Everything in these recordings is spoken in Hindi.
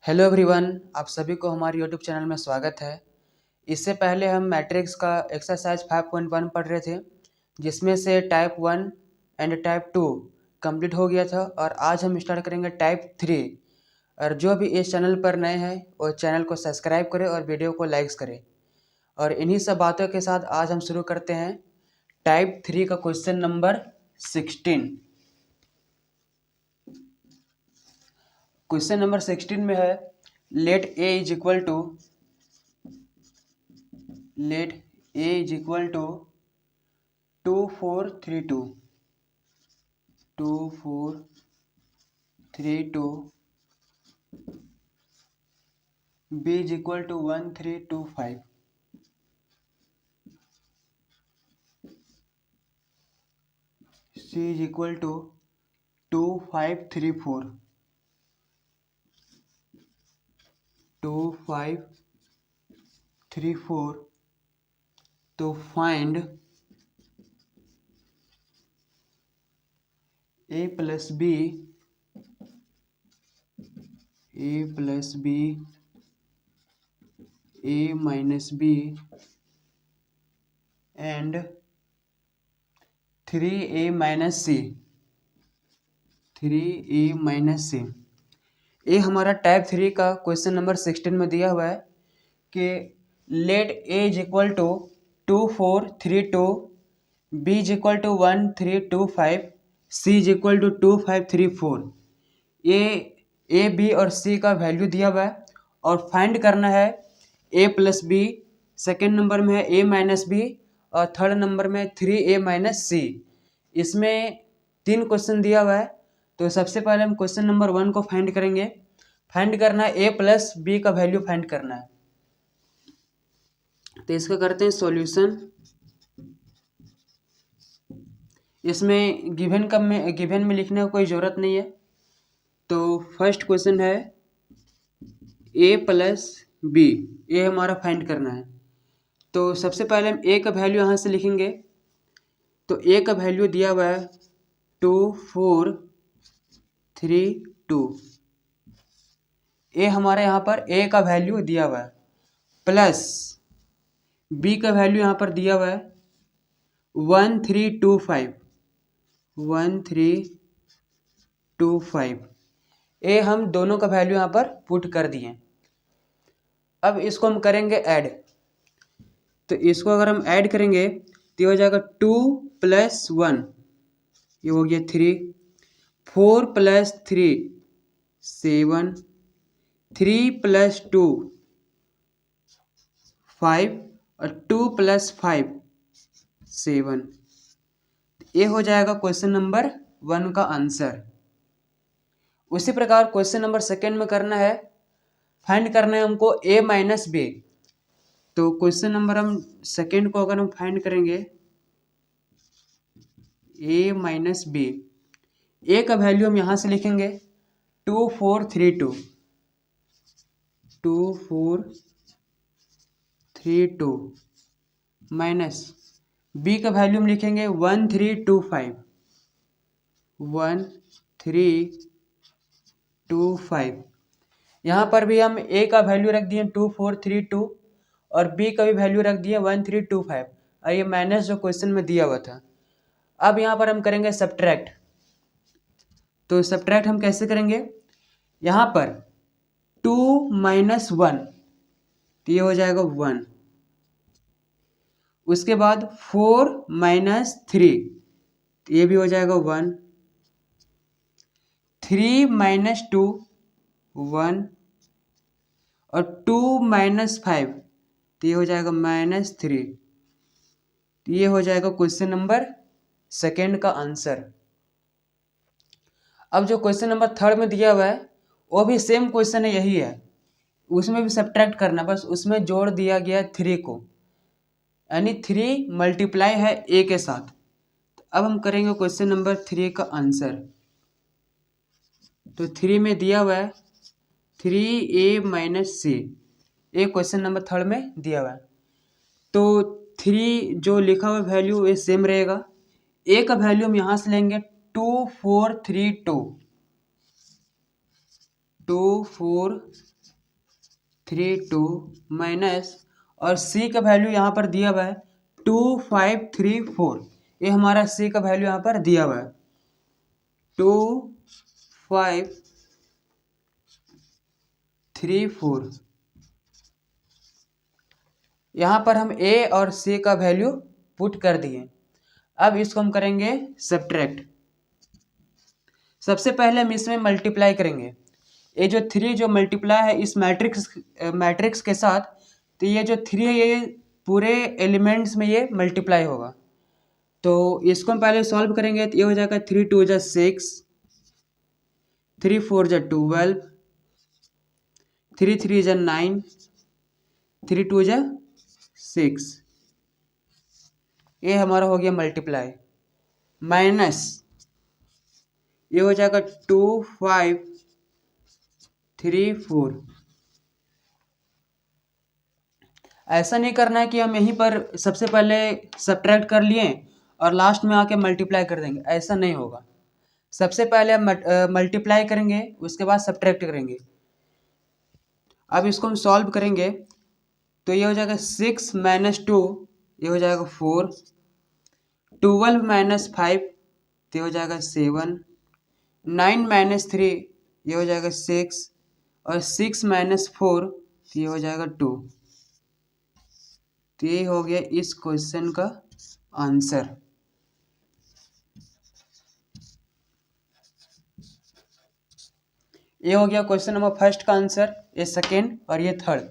हेलो एवरीवन, आप सभी को हमारे यूट्यूब चैनल में स्वागत है। इससे पहले हम मैट्रिक्स का एक्सरसाइज 5.1 पढ़ रहे थे, जिसमें से टाइप 1 एंड टाइप 2 कंप्लीट हो गया था और आज हम स्टार्ट करेंगे टाइप 3। और जो भी इस चैनल पर नए हैं वो चैनल को सब्सक्राइब करें और वीडियो को लाइक्स करें। और इन्हीं सब बातों के साथ आज हम शुरू करते हैं टाइप 3 का क्वेश्चन नंबर 16। क्वेश्चन नंबर 16 में है let a is equal to 2432 b is equal to 1325 c is equal to 2534 तो find a plus b a minus b and 3a minus c। ये हमारा टाइप 3 का क्वेश्चन नंबर 16 में दिया हुआ है कि let a is equal to 2432 b is equal to 1325 c is equal to 2534। ये ए बी और सी का वैल्यू दिया हुआ है और फाइंड करना है A plus B, second number में है ए माइनस बी और थर्ड नंबर में 3a माइनस सी। इसमें 3 क्वेश्चन दिया हुआ है, तो सबसे पहले हम क्वेश्चन नंबर 1 को फाइंड करेंगे। फाइंड करना है ए प्लस बी का वैल्यू फाइंड करना है, तो इसका करते हैं सॉल्यूशन। इसमें गिवन में लिखने का कोई ज़रूरत नहीं है। तो फर्स्ट क्वेश्चन है ए प्लस बी, ये हमारा फाइंड करना है। तो सबसे पहले हम ए का वैल्यू यहाँ से लिखेंगे। तो ए का वैल्यू दिया हुआ है 2432। ए हमारे यहाँ पर ए का वैल्यू दिया हुआ है, प्लस बी का वैल्यू यहाँ पर दिया हुआ है 1325। ए हम दोनों का वैल्यू यहाँ पर पुट कर दिए। अब इसको हम करेंगे ऐड। तो इसको अगर हम ऐड करेंगे तो ये हो जाएगा 2 + 1, ये हो गया 3, 4 + 3 7, 3 + 2 5 और 2 + 5 7। ये हो जाएगा क्वेश्चन नंबर 1 का आंसर। उसी प्रकार क्वेश्चन नंबर सेकेंड में करना है, फाइंड करना है हमको a माइनस बी। तो क्वेश्चन नंबर हम सेकेंड को अगर हम फाइंड करेंगे a माइनस बी, ए का वैल्यू हम यहाँ से लिखेंगे 2432 माइनस बी का वैल्यू हम लिखेंगे 1325। यहाँ पर भी हम ए का वैल्यू रख दिए 2432 और बी का भी वैल्यू रख दिए 1325, और ये माइनस जो क्वेश्चन में दिया हुआ था। अब यहाँ पर हम करेंगे सब्ट्रैक्ट। तो सब्ट्रैक्ट हम कैसे करेंगे, यहाँ पर 2 - 1, तो ये हो जाएगा 1। उसके बाद 4 - 3, तो ये भी हो जाएगा 1। 3 - 2 1 और 2 - 5, तो ये हो जाएगा -3। तो ये हो जाएगा क्वेश्चन नंबर सेकेंड का आंसर। अब जो क्वेश्चन नंबर थर्ड में दिया हुआ है वो भी सेम क्वेश्चन है, यही है। उसमें भी सब्ट्रैक्ट करना, बस उसमें जोड़ दिया गया 3 को, यानी 3 मल्टीप्लाई है ए के साथ। तो अब हम करेंगे क्वेश्चन नंबर 3 का आंसर। तो 3 में दिया हुआ है 3a माइनस सी, ये क्वेश्चन नंबर थर्ड में दिया हुआ है। तो 3 जो लिखा हुआ वैल्यू ये सेम रहेगा। ए का वैल्यू हम यहाँ से लेंगे 2432 2 माइनस, और सी का वैल्यू यहाँ पर दिया हुआ है 2534। ये हमारा सी का वैल्यू यहाँ पर दिया हुआ है 2534। यहाँ पर हम ए और सी का वैल्यू पुट कर दिए। अब इसको हम करेंगे सब्ट्रैक्ट। सबसे पहले हम इसमें मल्टीप्लाई करेंगे। ये जो 3 जो मल्टीप्लाई है इस मैट्रिक्स के साथ, तो ये जो 3 है ये पूरे एलिमेंट्स में ये मल्टीप्लाई होगा। तो इसको हम पहले सॉल्व करेंगे तो ये हो जाएगा 3 2 जा 6, 3 4 जा 12, 3 3 जा 9, 3 2 जा 6। ये हमारा हो गया मल्टीप्लाई। माइनस ये हो जाएगा 2534। ऐसा नहीं करना है कि हम यहीं पर सबसे पहले सब्ट्रैक्ट कर लिए और लास्ट में आके मल्टीप्लाई कर देंगे, ऐसा नहीं होगा। सबसे पहले हम मल्टीप्लाई करेंगे, उसके बाद सब्ट्रैक्ट करेंगे। अब इसको हम सॉल्व करेंगे तो ये हो जाएगा 6 माइनस 2, ये हो जाएगा 4, 12 माइनस 5, तो ये हो जाएगा 7, 9 माइनस 3, ये हो जाएगा 6, और 6 माइनस 4, तो ये हो जाएगा 2। तो ये हो गया इस क्वेश्चन का आंसर। ये हो गया क्वेश्चन नंबर फर्स्ट का आंसर, ये सेकेंड और ये थर्ड।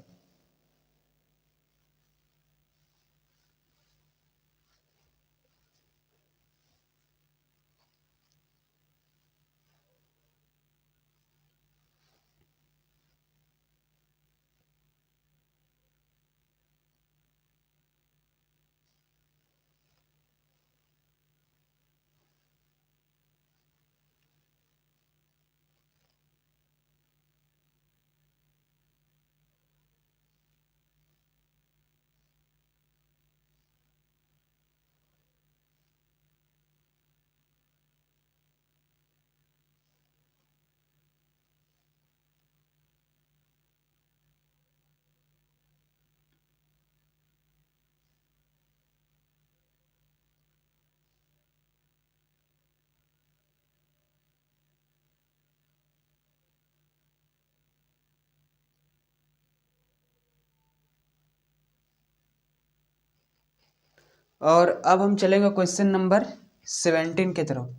और अब हम चलेंगे क्वेश्चन नंबर 17 की तरफ।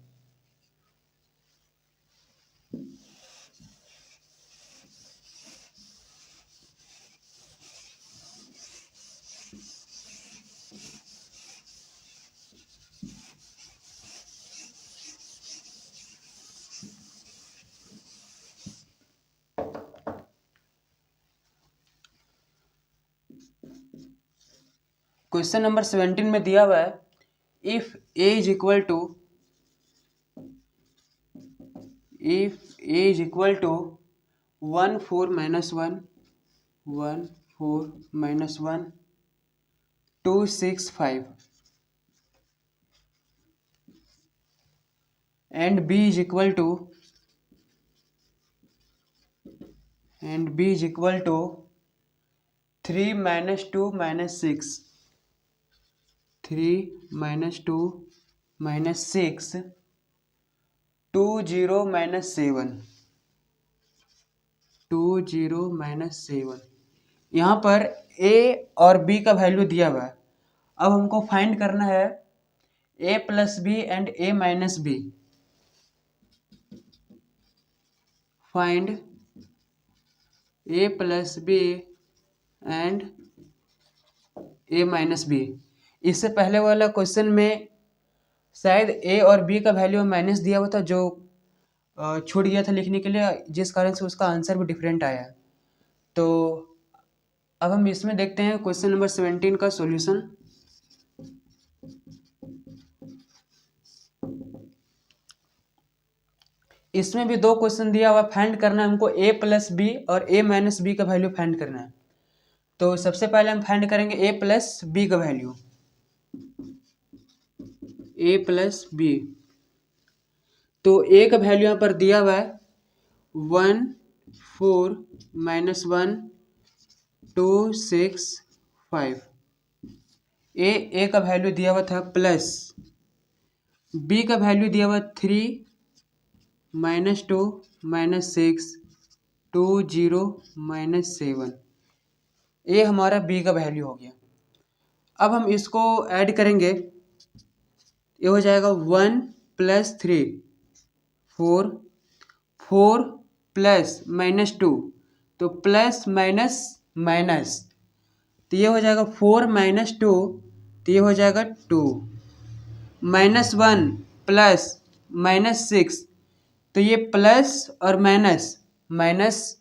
क्वेश्चन नंबर 17 में दिया हुआ है if A is equal to 1 4 minus 1 1 4 minus 1 2 6 5 and b is equal to 3 minus 2 minus 6 3 minus 2 minus 6 2 0 minus 7 2 0 minus 7। यहाँ पर a और b का वैल्यू दिया हुआ है। अब हमको फाइंड करना है a plus B and a minus B. Find a plus B and a minus B. इससे पहले वाला क्वेश्चन में शायद a और b का वैल्यू माइनस दिया हुआ था, जो छूट गया था लिखने के लिए, जिस कारण से उसका आंसर भी डिफरेंट आया। तो अब हम इसमें देखते हैं क्वेश्चन नंबर 17 का सॉल्यूशन। इसमें भी दो क्वेश्चन दिया हुआ, फाइंड करना है हमको a प्लस बी और a माइनस बी का वैल्यू फाइंड करना है। तो सबसे पहले हम फाइंड करेंगे a प्लस बी का वैल्यू। a प्लस बी, तो a का वैल्यू यहाँ पर दिया हुआ है 1 4 minus 1 265। ए का वैल्यू दिया हुआ था प्लस, बी का वैल्यू दिया हुआ 3 -2 -6 20 -7। ये हमारा बी का वैल्यू हो गया। अब हम इसको ऐड करेंगे, ये हो जाएगा 1 + 3 4, 4 प्लस -2, तो प्लस माइनस माइनस, तो ये हो जाएगा 4 - 2, तो ये हो जाएगा 2 -1 प्लस -6, तो ये प्लस और माइनस माइनस,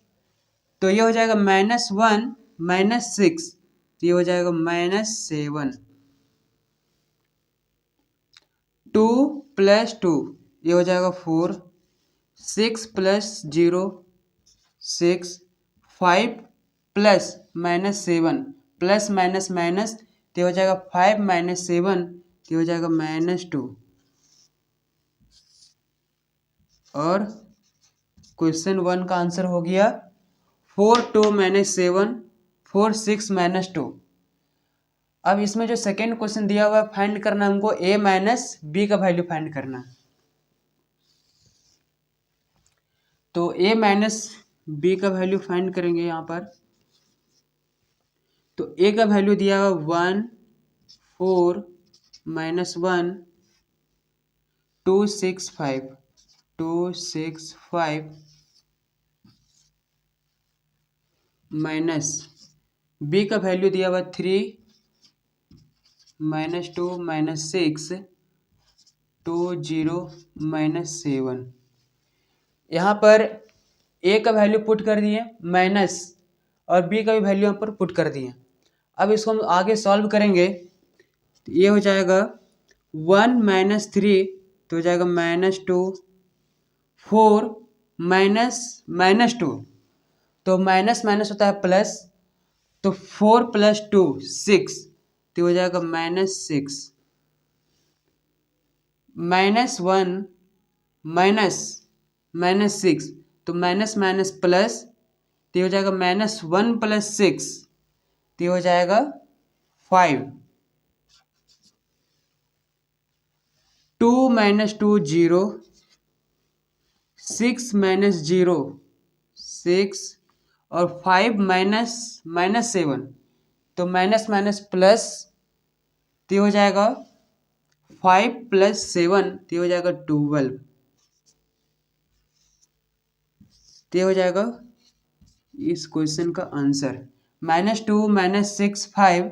तो ये हो जाएगा -1 -6, तो ये हो जाएगा -7। 2 + 2 ये हो जाएगा 4, 6 + 0 6, 5 प्लस -7 प्लस माइनस माइनस, तो हो जाएगा 5 - 7, तो हो जाएगा -2। और क्वेश्चन 1 का आंसर हो गया 4 2 -7 4 6 -2। अब इसमें जो सेकेंड क्वेश्चन दिया हुआ है फाइंड करना हमको a माइनस बी का वैल्यू फाइंड करना। तो a माइनस बी का वैल्यू फाइंड करेंगे यहाँ पर। तो a का वैल्यू दिया हुआ 1 4 -1 265 माइनस बी का वैल्यू दिया हुआ 3 -2 -6 20 -7। यहाँ पर ए का वैल्यू पुट कर दिए माइनस, और बी का भी वैल्यू यहाँ पर पुट कर दिए। अब इसको हम आगे सॉल्व करेंगे, तो ये हो जाएगा 1 - 3, तो हो जाएगा -2 4 -2, तो माइनस माइनस होता है प्लस, तो 4 + 2 6, तो हो जाएगा -6 -1 -6, तो माइनस माइनस प्लस, तो हो जाएगा -1 + 6, तो हो जाएगा 5। 2 - 2 0, 6 - 0 6, और 5 -7, तो माइनस माइनस प्लस, तो हो जाएगा 5 + 7, तो हो जाएगा 12, तो हो जाएगा इस क्वेश्चन का आंसर -2 -6 5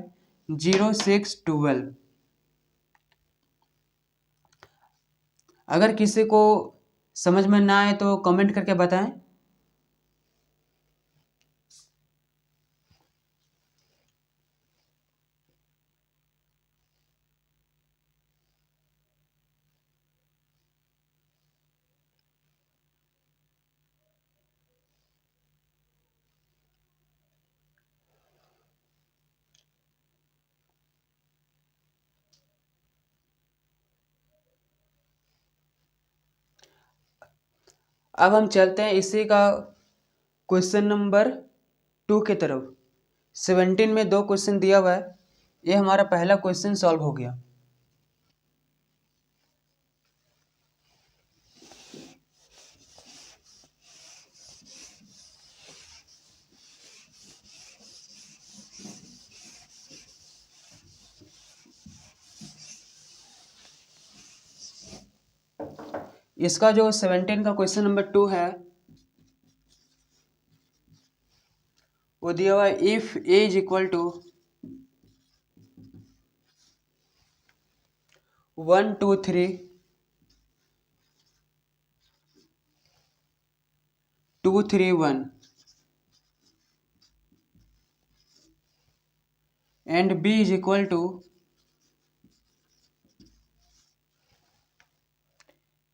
0 6 12। अगर किसी को समझ में ना आए तो कमेंट करके बताएं। अब हम चलते हैं इसी का क्वेश्चन नंबर 2 की तरफ। 17 में 2 क्वेश्चन दिया हुआ है, ये हमारा पहला क्वेश्चन सॉल्व हो गया। इसका जो 17 का क्वेश्चन नंबर 2 है, वो दिया हुआ है if A is equal to 1 2 3 2 3 1 and b is equal to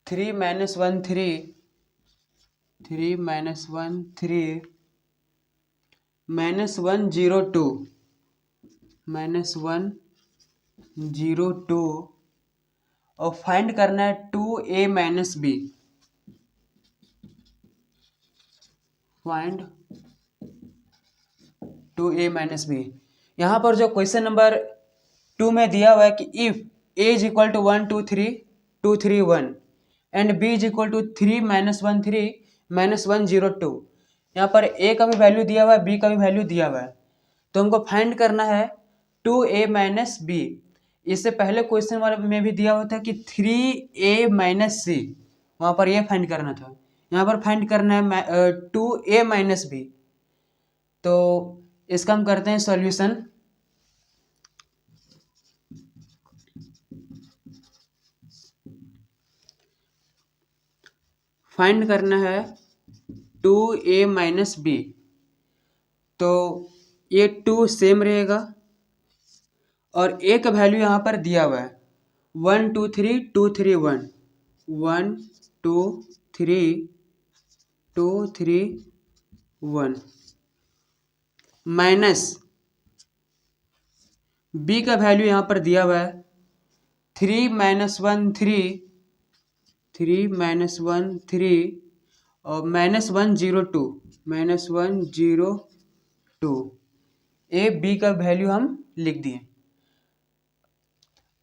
3 - 1 3 3 - 1 3 -1 0 2 -1 0 2, और फाइंड करना है 2a - b। Find 2a minus B. यहाँ पर जो क्वेश्चन नंबर 2 में दिया हुआ है कि if a is equal to 1 2 3 2 3 1 and b is equal to 3 -1 3 -1 0 2। यहाँ पर a का भी वैल्यू दिया हुआ है, b का भी वैल्यू दिया हुआ है, तो हमको फाइंड करना है 2a माइनस बी। इससे पहले क्वेश्चन वाले में भी दिया हुआ था कि 3a माइनस सी, वहाँ पर यह फाइंड करना था। यहाँ पर फाइंड करना है 2a माइनस बी। तो इसका हम करते हैं सॉल्यूशन। फाइंड करना है 2a माइनस बी, तो ये 2 सेम रहेगा और a का वैल्यू यहाँ पर दिया हुआ है 1 2 3 2 3 1 1 2 3 2 3 1 माइनस b का वैल्यू यहाँ पर दिया हुआ है 3 -1 3 3 -1 3 और -1 0 2 -1 0 2। ए बी का वैल्यू हम लिख दिए।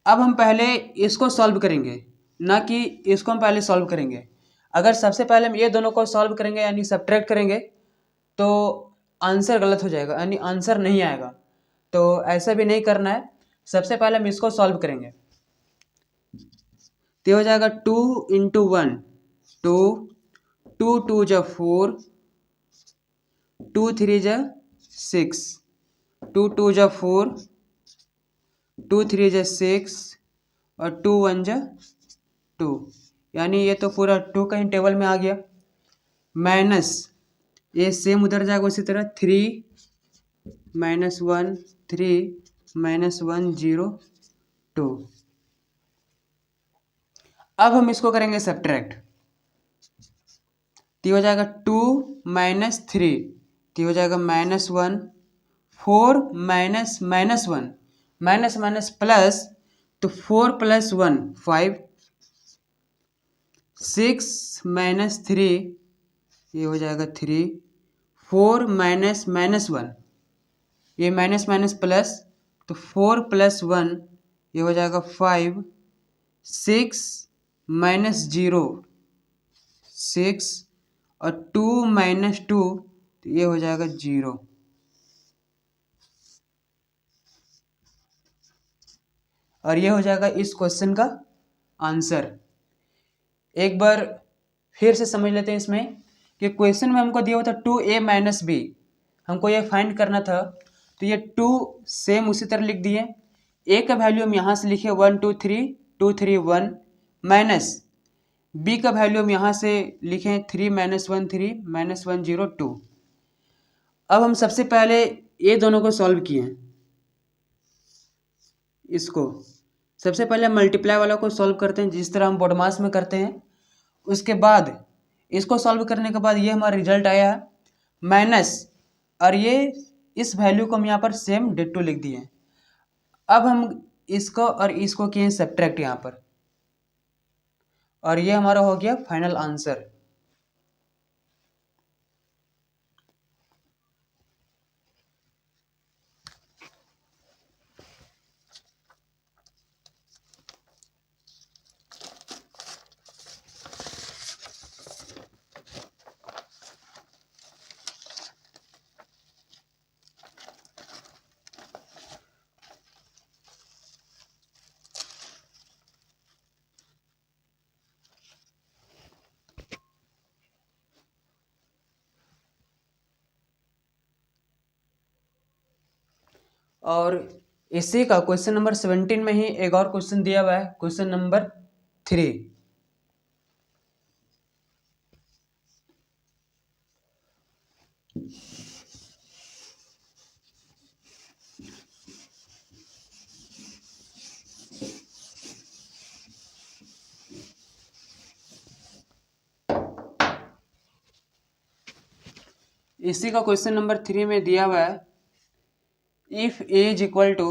अब हम पहले इसको सॉल्व करेंगे, ना कि इसको हम पहले सॉल्व करेंगे। अगर सबसे पहले हम ये दोनों को सॉल्व करेंगे यानी सब्ट्रैक्ट करेंगे तो आंसर गलत हो जाएगा, यानी आंसर नहीं आएगा। तो ऐसा भी नहीं करना है, सबसे पहले हम इसको सॉल्व करेंगे। तो हो जाएगा 2 × 1 2 2 2 जा 4 2 3 जा 6 2 2 जा 4 2 3 जा 6 और 2 1 जा 2, यानी ये तो पूरा 2 कहीं टेबल में आ गया। माइनस ये सेम उधर जाएगा उसी तरह 3 -1 3 -1 0 2। अब हम इसको करेंगे सब्ट्रैक्ट, तो हो जाएगा 2 - 3, तो हो जाएगा -1 4 -1 माइनस माइनस प्लस, तो 4 + 1 5 6 - 3, ये हो जाएगा 3 4 -1, ये माइनस माइनस प्लस, तो 4 + 1 ये हो जाएगा 5 6 -0 6 और 2 - 2, तो ये हो जाएगा 0। और ये हो जाएगा इस क्वेश्चन का आंसर। एक बार फिर से समझ लेते हैं इसमें कि क्वेश्चन में हमको दिया हुआ था 2a माइनस बी, हमको ये फाइंड करना था। तो ये 2 सेम उसी तरह लिख दिए। a का वैल्यू हम यहाँ से लिखे 1 2 3 2 3 1 माइनस b का वैल्यू हम यहाँ से लिखें 3 -1 3 -1 0 2। अब हम सबसे पहले ये दोनों को सॉल्व किए। इसको सबसे पहले मल्टीप्लाई वाला को सॉल्व करते हैं जिस तरह हम बॉडमास में करते हैं। उसके बाद इसको सॉल्व करने के बाद ये हमारा रिजल्ट आया है माइनस, और ये इस वैल्यू को हम यहाँ पर सेम डिट्टो लिख दिए। अब हम इसको और इसको किए सब्ट्रैक्ट यहाँ पर, और ये हमारा हो गया फाइनल आंसर। और इसी का क्वेश्चन नंबर 17 में ही एक और क्वेश्चन दिया हुआ है, क्वेश्चन नंबर 3। इसी का क्वेश्चन नंबर 3 में दिया हुआ है if a is equal to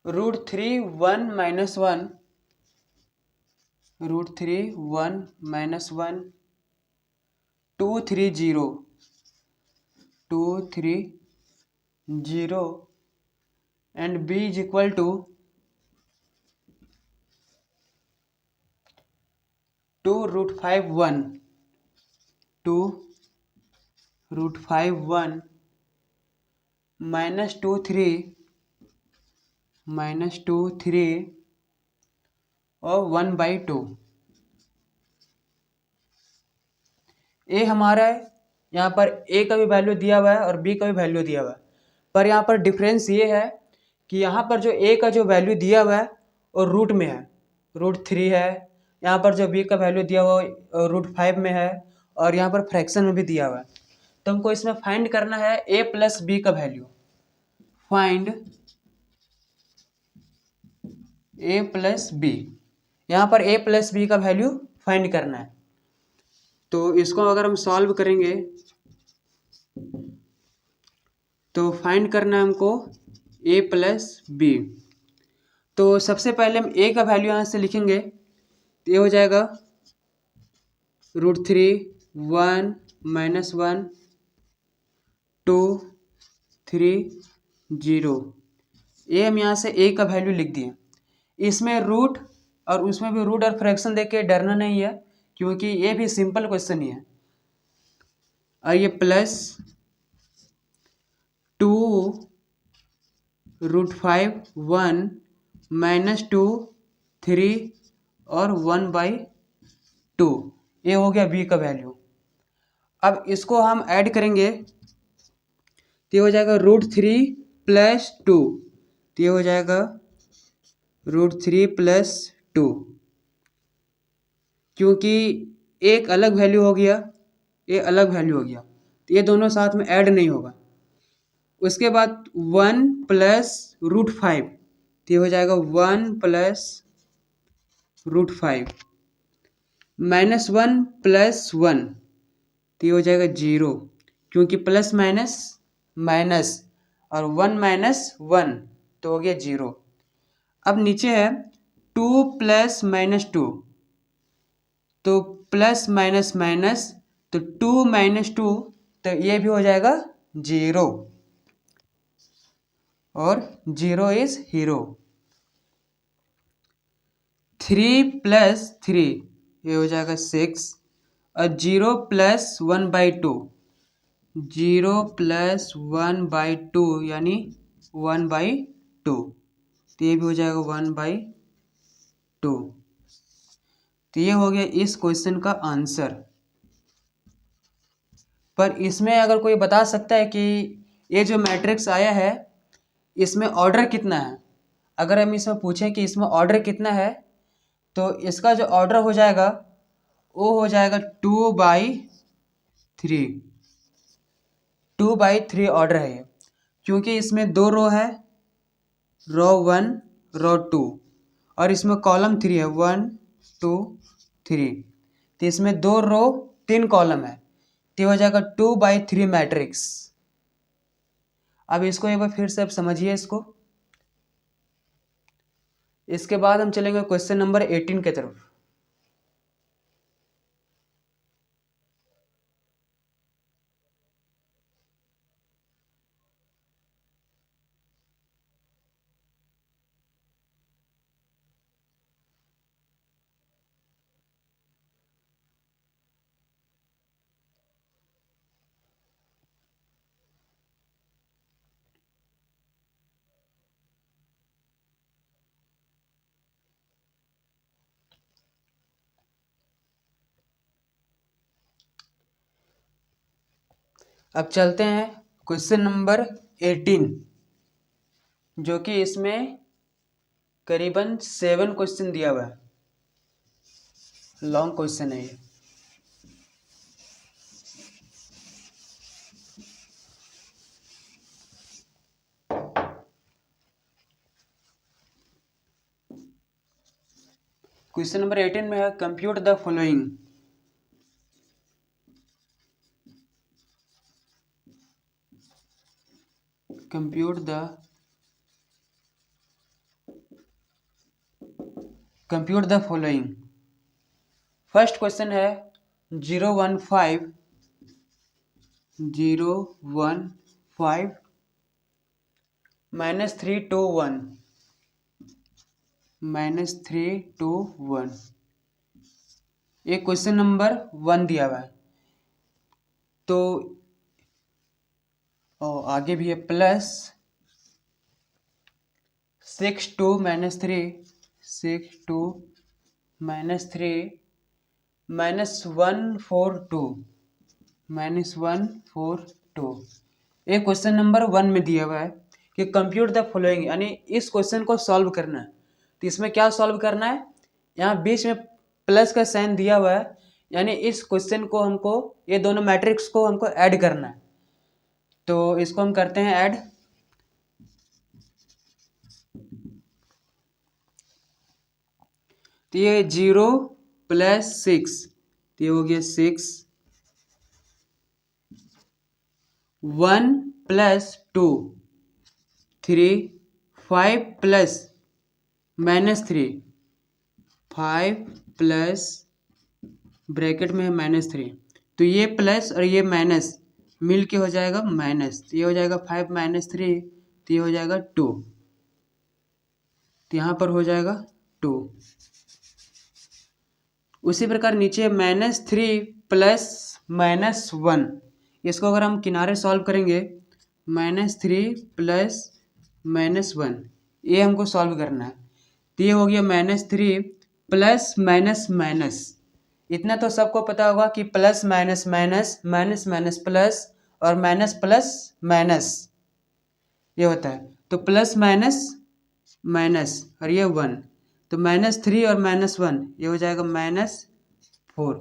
√3 1 - 1 √3 1 - 1 230 and b is equal to 2√51 2√51 -23 और 1/2। ए हमारा है, यहाँ पर ए का भी वैल्यू दिया हुआ है और बी का भी वैल्यू दिया हुआ है, पर यहाँ पर डिफरेंस ये है कि यहाँ पर जो ए का जो वैल्यू दिया हुआ है वो रूट में है, √3 है। यहाँ पर जो बी का वैल्यू दिया हुआ है √5 में है और यहाँ पर फ्रैक्शन में भी दिया हुआ है। तो हमको इसमें फाइंड करना है ए प्लस बी का वैल्यू। फाइंड ए प्लस बी, यहाँ पर ए प्लस बी का वैल्यू फाइंड करना है। तो इसको अगर हम सॉल्व करेंगे तो फाइंड करना है हमको ए प्लस बी। तो सबसे पहले हम ए का वैल्यू यहाँ से लिखेंगे, तो ये हो जाएगा √3 1 -1 2 3 0। ये हम यहाँ से ए का वैल्यू लिख दिए। इसमें रूट और उसमें भी रूट और फ्रैक्शन देख के डरना नहीं है, क्योंकि ये भी सिंपल क्वेश्चन ही है। और ये प्लस 2√51 -2 3 और 1/2, ये हो गया बी का वैल्यू। अब इसको हम ऐड करेंगे तो ये हो जाएगा √3 + 2, तो ये हो जाएगा √3 + 2, क्योंकि एक अलग वैल्यू हो गया, ये अलग वैल्यू हो गया, तो ये दोनों साथ में ऐड नहीं होगा। उसके बाद 1 + √5, तो ये हो जाएगा 1 + √5 -1 + 1, तो ये हो जाएगा 0, क्योंकि प्लस माइनस माइनस और 1 - 1 तो हो गया 0। अब नीचे है 2 + -2, तो प्लस माइनस माइनस, तो 2 - 2, तो ये भी हो जाएगा 0 और 0 इज हीरो। 3 + 3, ये हो जाएगा 6 और 0 + 1/2, 0 + 1/2 यानी 1/2, तो ये भी हो जाएगा 1/2। तो ये हो गया इस क्वेश्चन का आंसर। पर इसमें अगर कोई बता सकता है कि ये जो मैट्रिक्स आया है इसमें ऑर्डर कितना है, अगर हम इसमें पूछें कि इसमें ऑर्डर कितना है, तो इसका जो ऑर्डर हो जाएगा वो हो जाएगा 2/3। 2/3 ऑर्डर है ये, क्योंकि इसमें 2 रो है, रो 1 रो 2, और इसमें कॉलम 3 है 1 2 3, तो इसमें 2 रो 3 कॉलम है, तो हो जाएगा 2/3 मैट्रिक्स। अब इसको एक बार फिर से आप समझिए इसको। इसके बाद हम चलेंगे क्वेश्चन नंबर 18 की तरफ। अब चलते हैं क्वेश्चन नंबर 18, जो कि इसमें करीबन 7 क्वेश्चन दिया हुआ है, लॉन्ग क्वेश्चन है ये। क्वेश्चन नंबर 18 में है compute the following. Compute the following. First question है 015 0 1 5 -3 2 1 -3 2 1। ये क्वेश्चन नंबर 1 दिया हुआ है। तो आगे भी है प्लस 6 2 -3 6 2 -3 -1 4 2 -1 4 2। ये क्वेश्चन नंबर 1 में दिया हुआ है कि कंप्यूट द फॉलोइंग, यानी इस क्वेश्चन को सॉल्व करना है। तो इसमें क्या सॉल्व करना है, यहाँ बीच में प्लस का साइन दिया हुआ है, यानी इस क्वेश्चन को हमको, ये दोनों मैट्रिक्स को हमको ऐड करना है। तो इसको हम करते हैं ऐड। तो ये 0 + 6, तो ये हो गया 6 1 + 2 3 5 + -3 5 प्लस ब्रैकेट में है -3, तो ये प्लस और ये माइनस मिल के हो जाएगा माइनस, तो ये हो जाएगा 5 - 3, तो ये हो जाएगा 2, तो यहाँ पर हो जाएगा 2। उसी प्रकार नीचे -3 + -1, इसको अगर हम किनारे सॉल्व करेंगे, -3 + -1, ये हमको सॉल्व करना है। तो ये हो गया -3 प्लस माइनस माइनस। इतना तो सबको पता होगा कि plus minus minus minus minus plus और माइनस प्लस माइनस ये होता है। तो प्लस माइनस माइनस और ये 1, तो -3 और -1 ये हो जाएगा -4,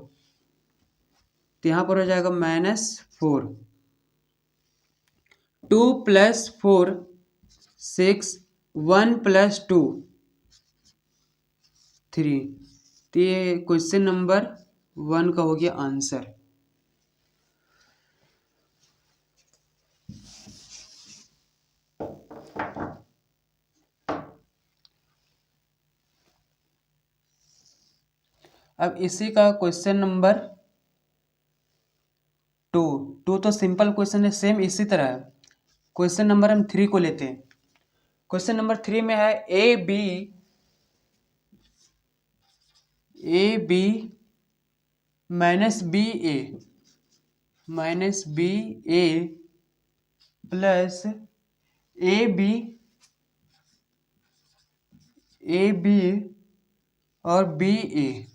तो यहाँ पर हो जाएगा -4। 2 + 4 6 1 + 2 3। तो ये क्वेश्चन नंबर 1 का हो गया आंसर। अब इसी का क्वेश्चन नंबर 2। 2 तो सिंपल क्वेश्चन है, सेम इसी तरह है। क्वेश्चन नंबर हम 3 को लेते हैं। क्वेश्चन नंबर 3 में है A B -B A plus A B और बी ए,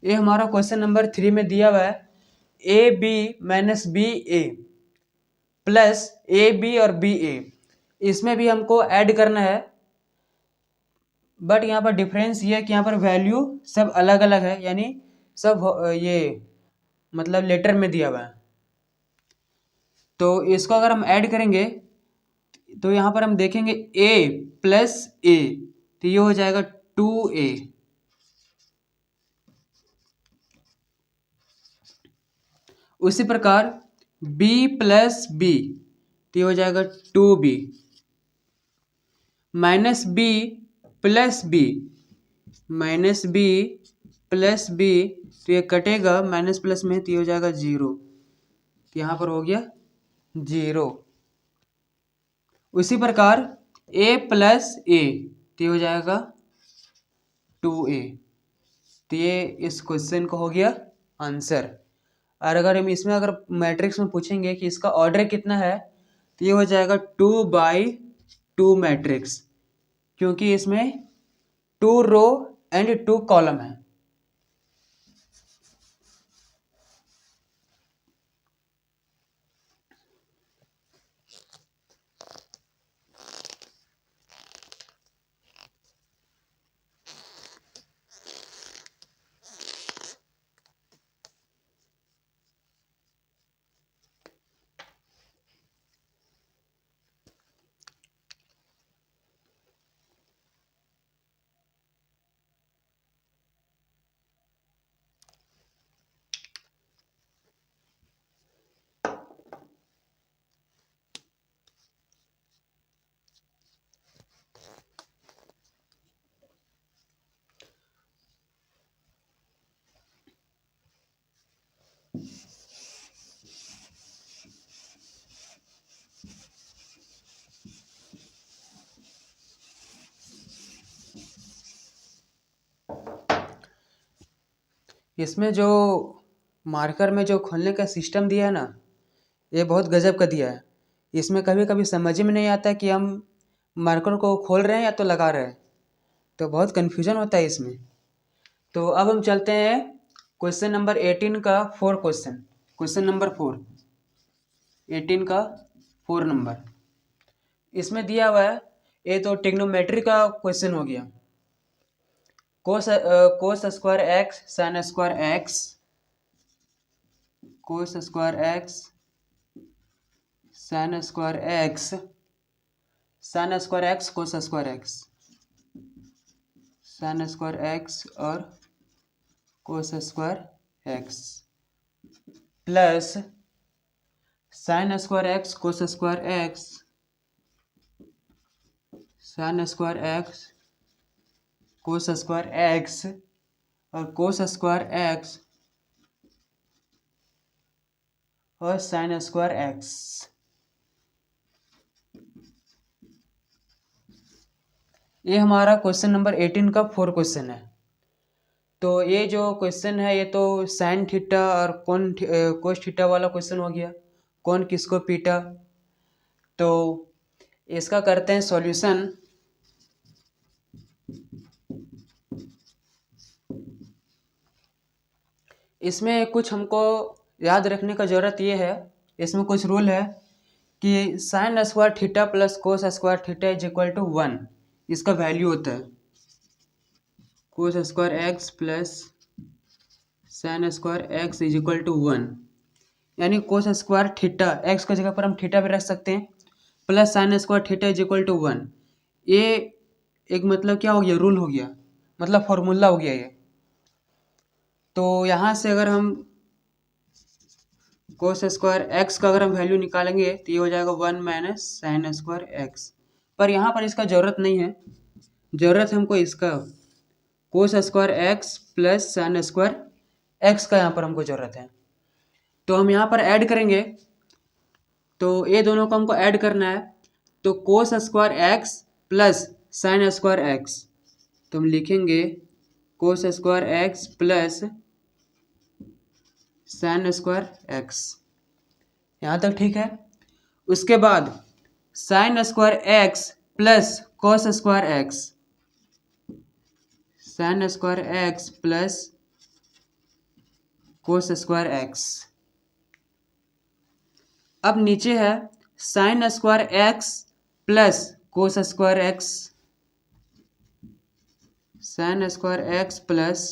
ये हमारा क्वेश्चन नंबर 3 में दिया हुआ है। A B -B A plus A B और बी ए, इसमें भी हमको ऐड करना है, बट यहाँ पर डिफरेंस ये है कि यहाँ पर वैल्यू सब अलग अलग है, यानी सब ये मतलब लेटर में दिया हुआ है। तो इसको अगर हम ऐड करेंगे तो यहाँ पर हम देखेंगे a + a, तो ये हो जाएगा 2a। उसी प्रकार b + b, तो ये हो जाएगा 2b। -b + b तो ये कटेगा माइनस प्लस में, तो ये हो जाएगा 0, तो यहाँ पर हो गया 0। उसी प्रकार a + a, तो ये हो जाएगा 2a। तो ये इस क्वेश्चन का हो गया आंसर। और अगर हम इसमें अगर मैट्रिक्स में पूछेंगे कि इसका ऑर्डर कितना है, तो ये हो जाएगा 2/2 मैट्रिक्स, क्योंकि इसमें 2 रो एंड 2 कॉलम है। इसमें जो मार्कर में जो खोलने का सिस्टम दिया है ना, ये बहुत गजब का दिया है। इसमें कभी कभी समझ में नहीं आता कि हम मार्कर को खोल रहे हैं या तो लगा रहे हैं, तो बहुत कन्फ्यूजन होता है इसमें। तो अब हम चलते हैं क्वेश्चन नंबर 18 का 4 क्वेश्चन। क्वेश्चन नंबर 4, 18 का 4 नंबर इसमें दिया हुआ है। ये तो ट्रिग्नोमेट्री का क्वेश्चन हो गया। Cos square X sine square X, cos square X sine square X, sine square X cos square X, sine square X और cos square x plus sine square X cos square X, sine square X cos square X और कोस स्क्वायर एक्स और साइन स्क्वायर एक्स। ये हमारा क्वेश्चन नंबर 18 का 4 क्वेश्चन है। तो ये जो क्वेश्चन है ये तो साइन थीटा और कोस थीटा वाला क्वेश्चन हो गया, कौन किसको पीटा। तो इसका करते हैं सॉल्यूशन। इसमें कुछ हमको याद रखने का ज़रूरत ये है, इसमें कुछ रूल है कि sine square theta plus cos square theta is equal to 1, इसका वैल्यू होता है cos square x plus sine square x is equal to 1। यानी कोस स्क्वायर थीटा, एक्स की जगह पर हम थीटा भी रख सकते हैं, plus sine square theta is equal to 1। ये एक मतलब क्या हो गया, रूल हो गया, मतलब फॉर्मूला हो गया ये। तो यहाँ से अगर हम कोस स्क्वायर एक्स का अगर हम वैल्यू निकालेंगे तो ये हो जाएगा 1 माइनस साइन स्क्वायर एक्स। पर यहाँ पर इसका ज़रूरत नहीं है, ज़रूरत है हमको इसका कोस square x plus sine square x का यहाँ पर हमको ज़रूरत है। तो हम यहाँ पर ऐड करेंगे, तो ये दोनों को हमको ऐड करना है। तो कोस square x plus sine square x, तो हम लिखेंगे कोस square x plus sine square x. यहाँ तक ठीक है। उसके बाद sign square x plus cos square X, sine square x plus cos square x. अब नीचे है sign square x plus cos square X, sine square x plus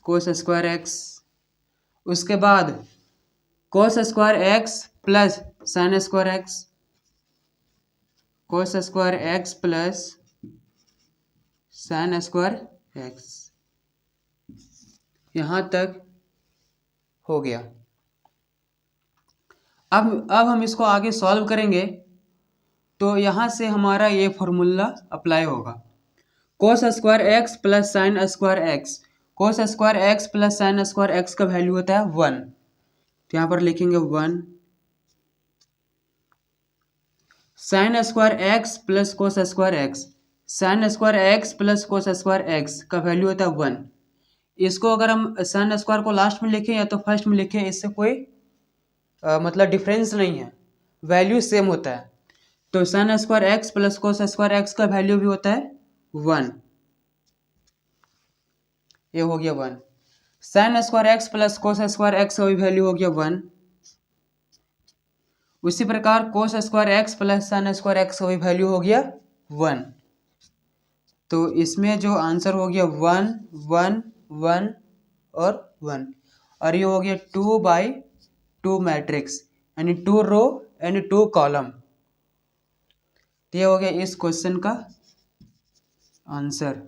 cos square x. उसके बाद कोस square x plus sine square X, cos square x plus sine square x. यहाँ तक हो गया। अब हम इसको आगे सॉल्व करेंगे, तो यहाँ से हमारा ये फॉर्मूला अप्लाई होगा। कोस square x plus sine square X, cos square x plus sine square x का वैल्यू होता है 1, तो यहाँ पर लिखेंगे 1। Sign square x plus cos square X, sine square x plus cos square x का वैल्यू होता है 1। इसको अगर हम साइन स्क्वायर को लास्ट में लिखें या तो फर्स्ट में लिखें, इससे कोई मतलब डिफरेंस नहीं है, वैल्यू सेम होता है। तो sign square x plus cos square x का वैल्यू भी होता है 1, ये हो गया 1। Sign square x plus cos square x का भी वैल्यू हो गया 1। उसी प्रकार कोस square x plus sine square x का भी वैल्यू हो गया 1। तो इसमें जो आंसर हो गया 1 1 1 और 1, और ये हो गया 2/2 मैट्रिक्स, यानी 2 रो यानी 2 कॉलम। ये हो गया इस क्वेश्चन का आंसर।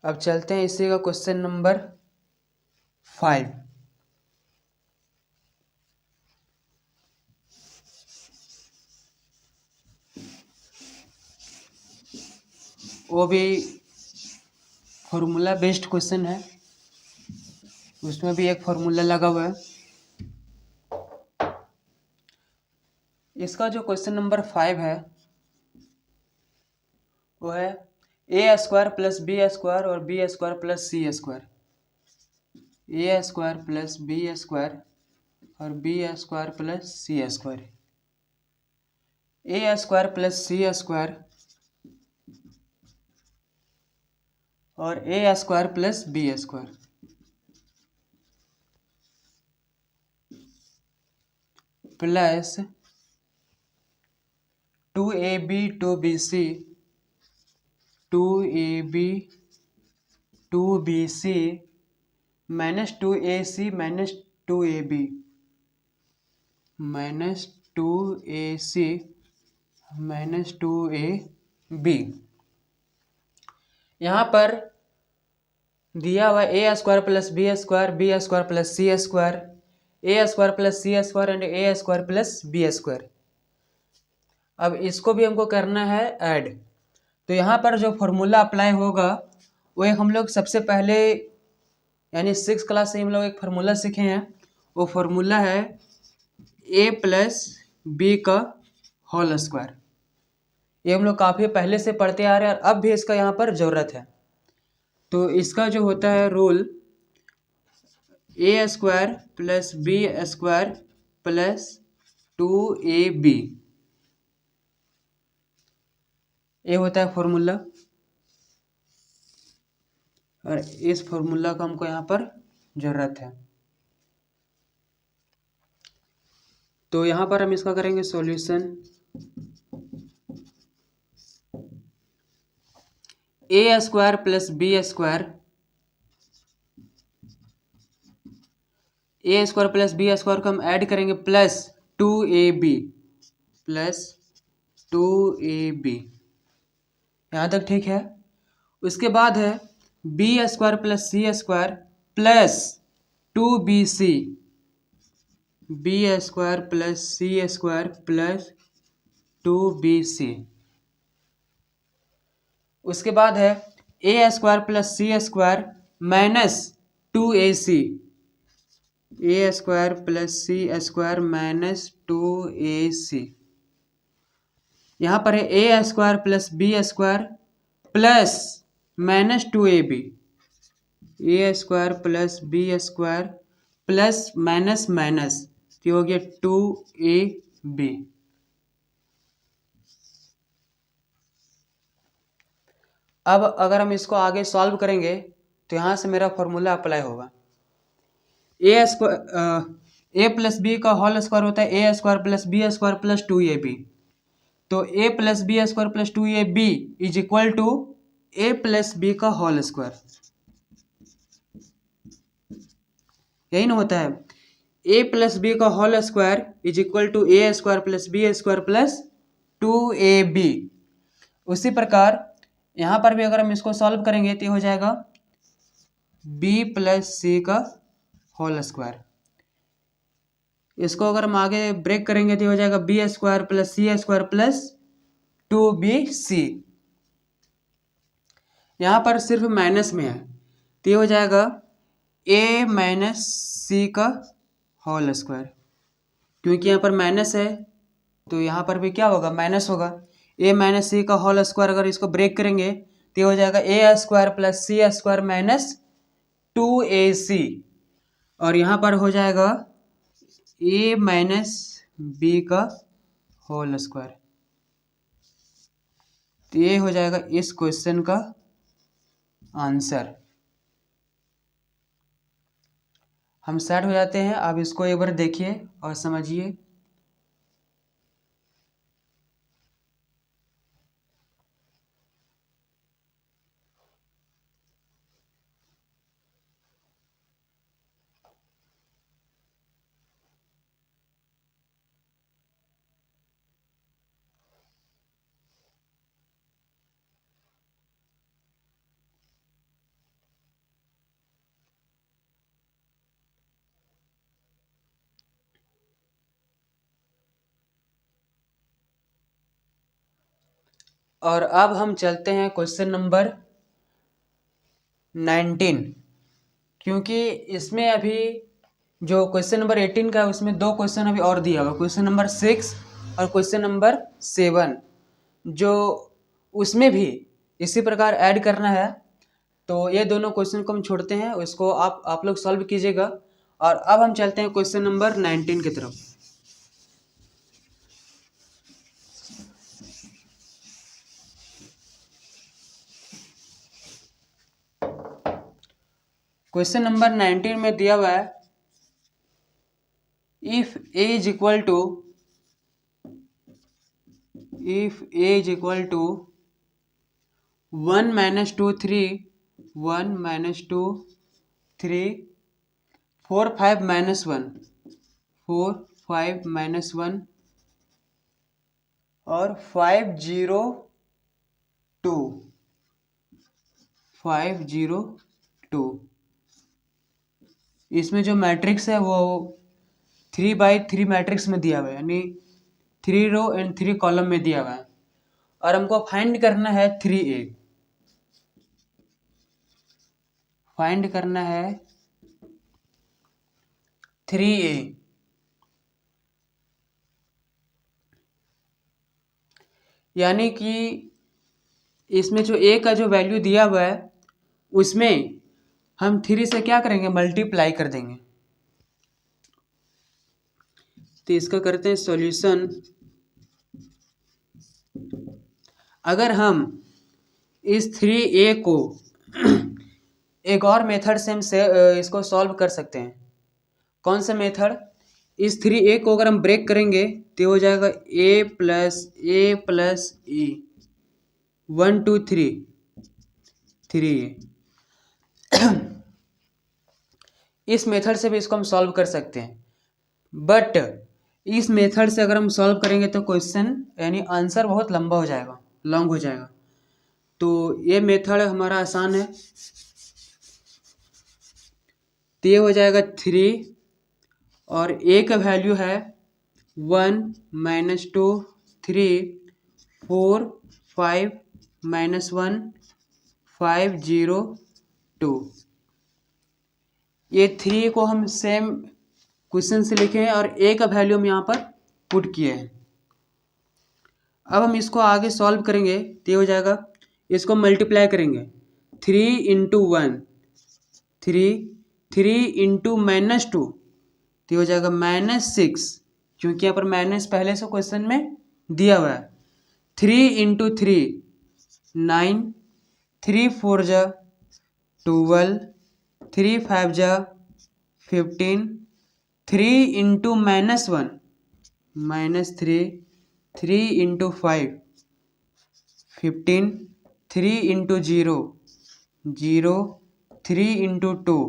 अब चलते हैं इसी का क्वेश्चन नंबर 5। वो भी फॉर्मूला बेस्ड क्वेश्चन है, उसमें भी एक फॉर्मूला लगा हुआ है। इसका जो क्वेश्चन नंबर 5 है वो है A square plus B square और B square plus C square. A square plus B square और B square plus C square. A square plus C square और A square plus B square plus 2ab 2bc 2ab 2bc minus 2ac minus 2ab minus 2ac minus 2ab। यहाँ पर दिया हुआ A square plus B square plus C square, A square plus C square and A square plus B square. अब इसको भी हमको करना है ऐड। तो यहाँ पर जो फॉर्मूला अप्लाई होगा वो एक हम लोग सबसे पहले यानी 6 क्लास से हम लोग एक फार्मूला सीखे हैं। वो फार्मूला है ए प्लस बी का होल स्क्वायर। ये हम लोग काफ़ी पहले से पढ़ते आ रहे हैं और अब भी इसका यहाँ पर ज़रूरत है। तो इसका जो होता है rule A square plus B square plus 2ab, ये होता है फॉर्मूला। और इस फॉर्मूला का हमको यहाँ पर ज़रूरत है। तो यहाँ पर हम इसका करेंगे solution. A square plus B square, A square plus B square को हम ऐड करेंगे प्लस 2ab प्लस 2ab, यहाँ तक ठीक है। उसके बाद है B square plus C square plus 2bc, B square plus C square plus 2bc। उसके बाद है A square plus C square minus 2ac, A square plus C square minus 2ac। यहाँ पर है A square plus B square plus minus 2ab, A square plus B square plus minus minus, ये हो गया 2ab। अब अगर हम इसको आगे सॉल्व करेंगे तो यहाँ से मेरा फॉर्मूला अप्लाई होगा। A square A plus B का होल स्क्वायर होता है A square plus B square plus 2ab। तो A plus B square plus 2ab is equal to A plus B का होल स्क्वायर, यही ना होता है। ए प्लस बी का whole square is equal to A square plus B square plus 2ab। उसी प्रकार यहाँ पर भी अगर हम इसको सॉल्व करेंगे तो हो जाएगा b प्लस सी का होल स्क्वायर। इसको अगर हम आगे ब्रेक करेंगे तो हो जाएगा B square plus C square plus 2bc। यहाँ पर सिर्फ माइनस में है तो ये हो जाएगा a माइनस सी का होल स्क्वायर। क्योंकि यहाँ पर माइनस है तो यहाँ पर भी क्या होगा, माइनस होगा। a माइनस सी का होल स्क्वायर अगर इसको ब्रेक करेंगे तो ये हो जाएगा ए square plus C square minus 2ac। और यहाँ पर हो जाएगा a माइनस बी का होल स्क्वायर। तो ये हो जाएगा इस क्वेश्चन का आंसर। हम सेट हो जाते हैं। अब इसको एक बार देखिए और समझिए। और अब हम चलते हैं क्वेश्चन नंबर 19, क्योंकि इसमें अभी जो क्वेश्चन नंबर 18 का है उसमें दो क्वेश्चन अभी और दिया हुआ, क्वेश्चन नंबर 6 और क्वेश्चन नंबर 7, जो उसमें भी इसी प्रकार ऐड करना है। तो ये दोनों क्वेश्चन को हम छोड़ते हैं, उसको आप लोग सॉल्व कीजिएगा। और अब हम चलते हैं क्वेश्चन नंबर 19 की तरफ। क्वेश्चन नंबर 19 में दिया हुआ है, if A is equal to 1 - 2 3 1 - 2 3 4 5 - 1 4 5 - 1 और 5 0 2 5 0 2। इसमें जो मैट्रिक्स है वो 3/3 मैट्रिक्स में दिया हुआ है, यानी 3 रो एंड 3 कॉलम में दिया हुआ है। और हमको फाइंड करना है 3A, फाइंड करना है 3A। यानी कि इसमें जो A का जो वैल्यू दिया हुआ है उसमें हम 3 से क्या करेंगे, मल्टीप्लाई कर देंगे। तो इसका करते हैं सॉल्यूशन। अगर हम इस 3A को एक और मेथड से हम इसको सॉल्व कर सकते हैं। कौन सा मेथड? इस 3A को अगर हम ब्रेक करेंगे तो हो जाएगा A+A+E 1 2 3 3A। इस मेथड से भी इसको हम सॉल्व कर सकते हैं, बट इस मेथड से अगर हम सॉल्व करेंगे तो क्वेश्चन यानी आंसर बहुत लंबा हो जाएगा, लॉन्ग हो जाएगा। तो ये मेथड हमारा आसान है। तो ये हो जाएगा 3 और A का वैल्यू है 1 - 2 3 4 5 - 1 5 0 2। ये 3 को हम सेम क्वेश्चन से लिखे हैं और A का वैल्यू हम यहाँ पर पुट किए हैं। अब हम इसको आगे सॉल्व करेंगे तो ये हो जाएगा, इसको मल्टीप्लाई करेंगे 3 × 1 3 3 × -2 तो हो जाएगा -6, क्योंकि यहाँ पर माइनस पहले से क्वेश्चन में दिया हुआ है। 3 × 3 9 3 4 जा 12 3 5 जा 15 3 × -1 -3 3 × 5 15 3 × 0 0 3 × 2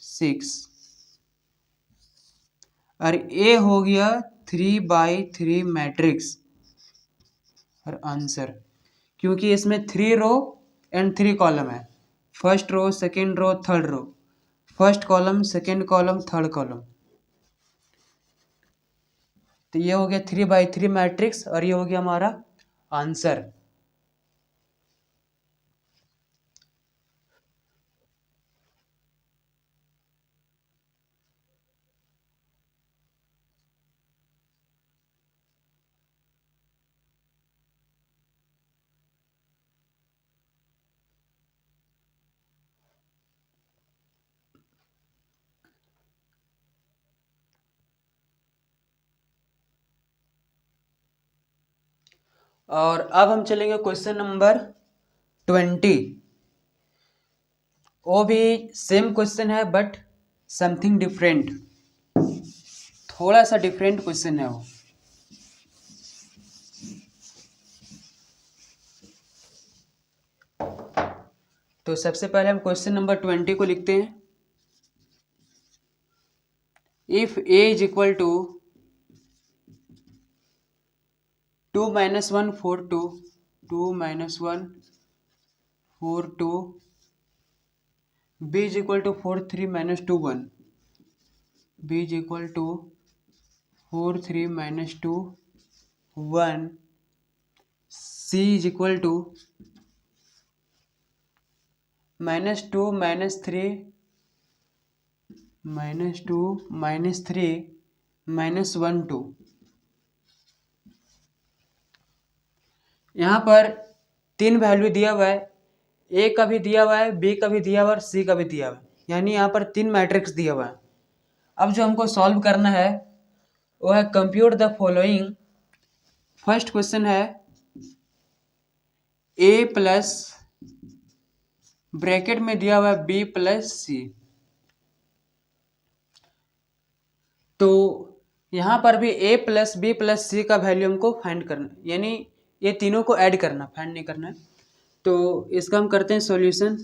6 और A हो गया 3/3 मैट्रिक्स और आंसर, क्योंकि इसमें 3 रो एंड 3 कॉलम है। First row, second row, third row, first column, second column, third column. तो ये हो गया 3/3 मैट्रिक्स और ये हो गया हमारा आंसर। और अब हम चलेंगे क्वेश्चन नंबर 20। वो भी सेम क्वेश्चन है बट समथिंग डिफरेंट, थोड़ा सा डिफरेंट क्वेश्चन है वो। तो सबसे पहले हम क्वेश्चन नंबर 20 को लिखते हैं। If A is equal to 2 - 1 4 2 2 - 1 4 2 B is equal to 4 3 - 2 1 B is equal to 4 3 - 2 1 C is equal to -2 -3 -2 -3 -1 2। यहाँ पर 3 वैल्यू दिया हुआ है, ए का भी दिया हुआ है, बी का भी दिया हुआ है और सी का भी दिया हुआ है, यानी यहाँ पर 3 मैट्रिक्स दिया हुआ है। अब जो हमको सॉल्व करना है वो है compute the following. First question है ए प्लस ब्रैकेट में दिया हुआ है बी प्लस सी। तो यहाँ पर भी ए प्लस बी प्लस सी का वैल्यू हमको फाइंड करना, यानी ये तीनों को ऐड करना, फाइंड नहीं करना है। तो इसका हम करते हैं सॉल्यूशन।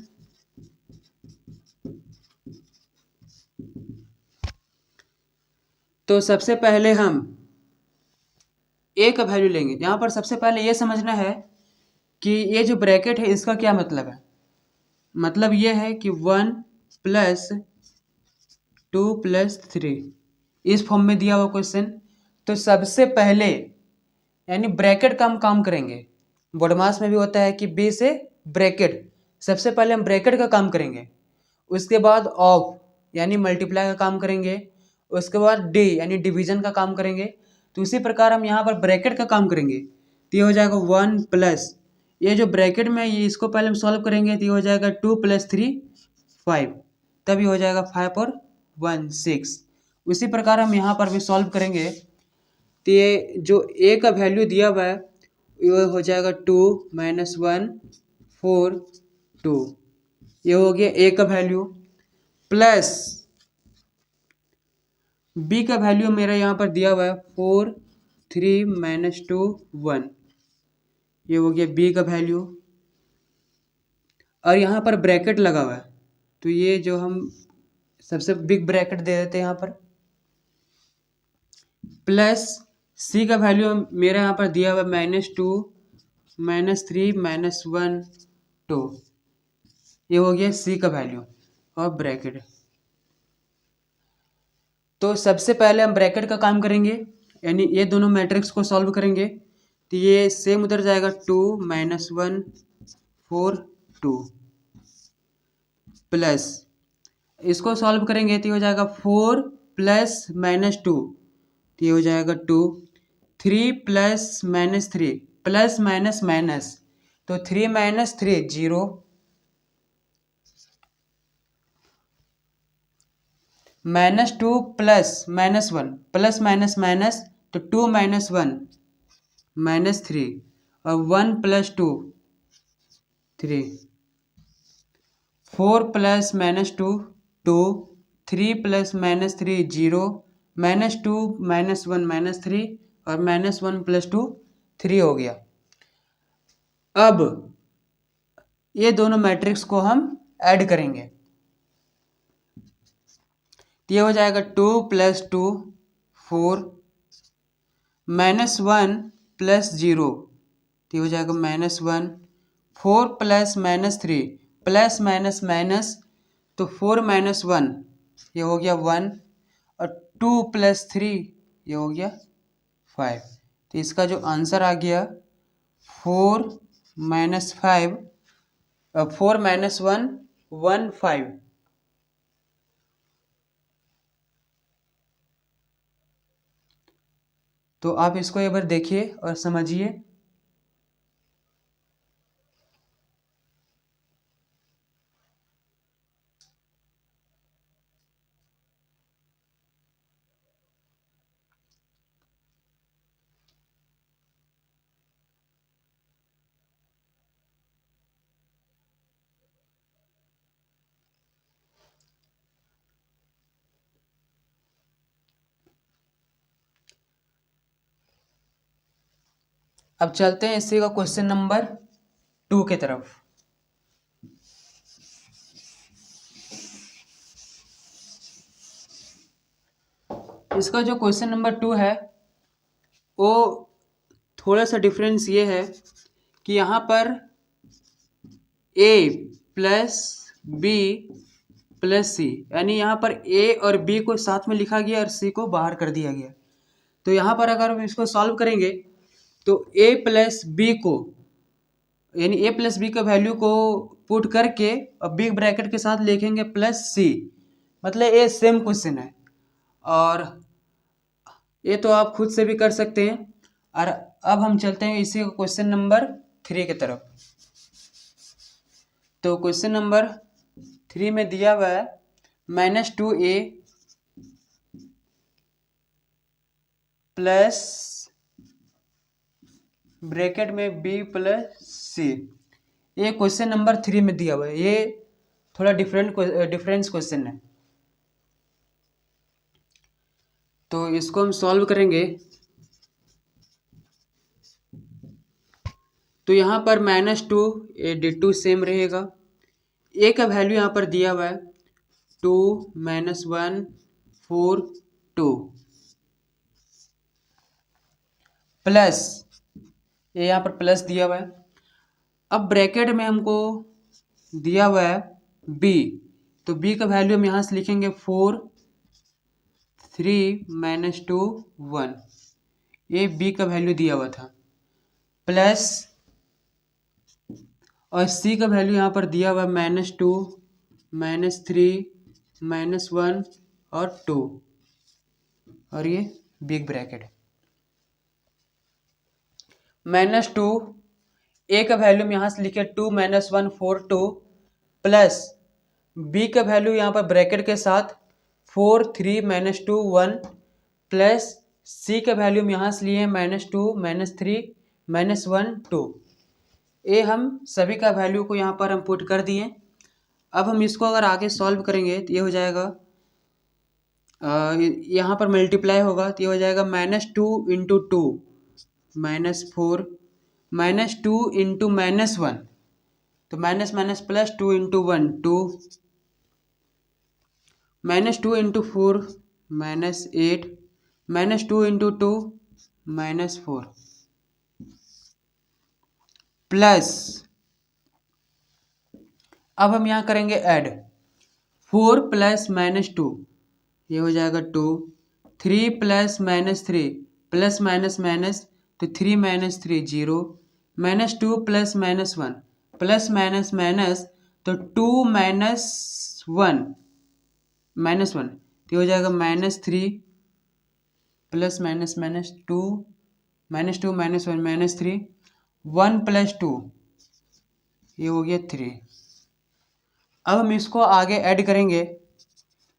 तो सबसे पहले हम ए का वैल्यू लेंगे। यहाँ पर सबसे पहले ये समझना है कि ये जो ब्रैकेट है इसका क्या मतलब है। मतलब ये है कि 1 प्लस 2 प्लस 3 इस फॉर्म में दिया हुआ क्वेश्चन। तो सबसे पहले यानी ब्रैकेट का हम काम करेंगे। बोडमास में भी होता है कि बी से ब्रैकेट, सबसे पहले हम ब्रैकेट का काम करेंगे, उसके बाद ऑफ यानी मल्टीप्लाई का काम करेंगे, उसके बाद डी यानी डिवीजन का काम करेंगे। तो उसी प्रकार हम यहाँ पर ब्रैकेट का काम करेंगे। तो ये हो जाएगा 1 प्लस, ये जो ब्रैकेट में ये इसको पहले हम सॉल्व करेंगे तो ये हो जाएगा 2 + 3 5, तभी हो जाएगा 5 और 1 6। उसी प्रकार हम यहाँ पर भी सॉल्व करेंगे तो ये जो ए का वैल्यू दिया हुआ है ये हो जाएगा 2 - 1 4 2, ये हो गया ए का वैल्यू। प्लस बी का वैल्यू मेरा यहाँ पर दिया हुआ है 4 3 - 2 1, ये हो गया बी का वैल्यू। और यहाँ पर ब्रैकेट लगा हुआ है तो ये जो हम सबसे बिग ब्रैकेट दे देते हैं यहाँ पर। प्लस सी का वैल्यू मेरा यहाँ पर दिया हुआ है -2 -3 -1 2, ये हो गया सी का वैल्यू और ब्रैकेट। तो सबसे पहले हम ब्रैकेट का काम करेंगे, यानी ये दोनों मैट्रिक्स को सॉल्व करेंगे। तो ये सेम उधर जाएगा 2 - 1 4 2 प्लस इसको सॉल्व करेंगे तो हो जाएगा 4 प्लस -2, तो ये हो जाएगा 2 3 प्लस -3 प्लस माइनस माइनस, तो 3 - 3 0 -2 प्लस -1 प्लस माइनस माइनस, तो 2 - 1 -3 और 1 + 2 3 4 प्लस -2 2 3 प्लस -3 0 -2 -1 -3 और -1 + 2 3 हो गया। अब ये दोनों मैट्रिक्स को हम ऐड करेंगे तो ये हो जाएगा 2 + 2 4 -1 + 0, तो ये हो जाएगा -1 4 प्लस -3 प्लस माइनस माइनस, तो 4 - 1 ये हो गया 1 और 2 + 3 ये हो गया 5। तो इसका जो आंसर आ गया 4 - 5 4 - 1 1 5। तो आप इसको एक बार देखिए और समझिए। अब चलते हैं इसी का क्वेश्चन नंबर 2 के तरफ। इसका जो क्वेश्चन नंबर 2 है वो थोड़ा सा डिफरेंस ये है कि यहाँ पर ए प्लस बी प्लस सी, यानी यहाँ पर ए और बी को साथ में लिखा गया और सी को बाहर कर दिया गया। तो यहाँ पर अगर हम इसको सॉल्व करेंगे तो ए प्लस बी को यानी ए प्लस बी का वैल्यू को पुट करके अब बिग ब्रैकेट के साथ लिखेंगे प्लस सी, मतलब ये सेम क्वेश्चन है। और ये तो आप खुद से भी कर सकते हैं। और अब हम चलते हैं इसी क्वेश्चन नंबर 3 की तरफ। तो क्वेश्चन नंबर 3 में दिया हुआ है -2a प्लस ब्रैकेट में b प्लस सी। ये क्वेश्चन नंबर 3 में दिया हुआ है। ये थोड़ा डिफरेंस क्वेश्चन है, तो इसको हम सॉल्व करेंगे। तो यहाँ पर -2 D2 सेम रहेगा। ए का वैल्यू यहाँ पर दिया हुआ है 2 -1 4 2 प्लस ये यहाँ पर प्लस दिया हुआ है। अब ब्रैकेट में हमको दिया हुआ है b, तो b का वैल्यू हम यहाँ से लिखेंगे 4 3 -2 1। ये b का वैल्यू दिया हुआ था, प्लस और c का वैल्यू यहाँ पर दिया हुआ है -2 -3 -1 और 2, और ये बिग ब्रैकेट -2 ए का वैल्यू हम यहाँ से लिखे 2 -1 4 2 प्लस बी का वैल्यू यहाँ पर ब्रैकेट के साथ 4 3 -2 1 प्लस सी का वैल्यू हम यहाँ से लिए -2 -3 -1 2। ये हम सभी का वैल्यू को यहाँ पर हम पुट कर दिए। अब हम इसको अगर आगे सॉल्व करेंगे तो ये हो जाएगा, यहाँ पर मल्टीप्लाई होगा तो ये हो जाएगा -2 इंटू 2 -4 -2 इंटू -1, तो minus minus plus 2 into 1 2 -2 into 4 -8 -2 into 2 -4 plus, अब हम यहाँ करेंगे ऐड 4 प्लस -2, ये हो जाएगा 2 3 प्लस -3 प्लस माइनस माइनस तो 3 -3 0 -2 प्लस -1 प्लस माइनस माइनस तो 2 -1 तो हो जाएगा -3 प्लस माइनस माइनस 2 -2 -1 -3 1 प्लस 2, ये हो गया 3। अब हम इसको आगे ऐड करेंगे तो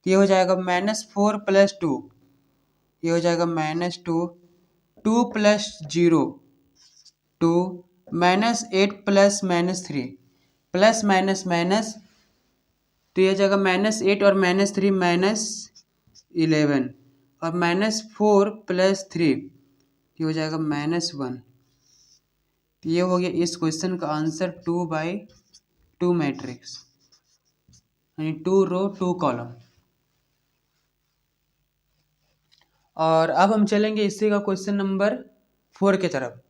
ये हो जाएगा -4 प्लस 2, ये हो जाएगा -2 2 plus 0 2 -8 plus -3 plus minus minus तो ये जाएगा -8 और -3 -11 और -4 प्लस 3 ये हो जाएगा -1। ये हो गया इस क्वेश्चन का आंसर 2/2 मैट्रिक्स, यानी 2 रो 2 कॉलम। और अब हम चलेंगे इसी का क्वेश्चन नंबर 4 की तरफ।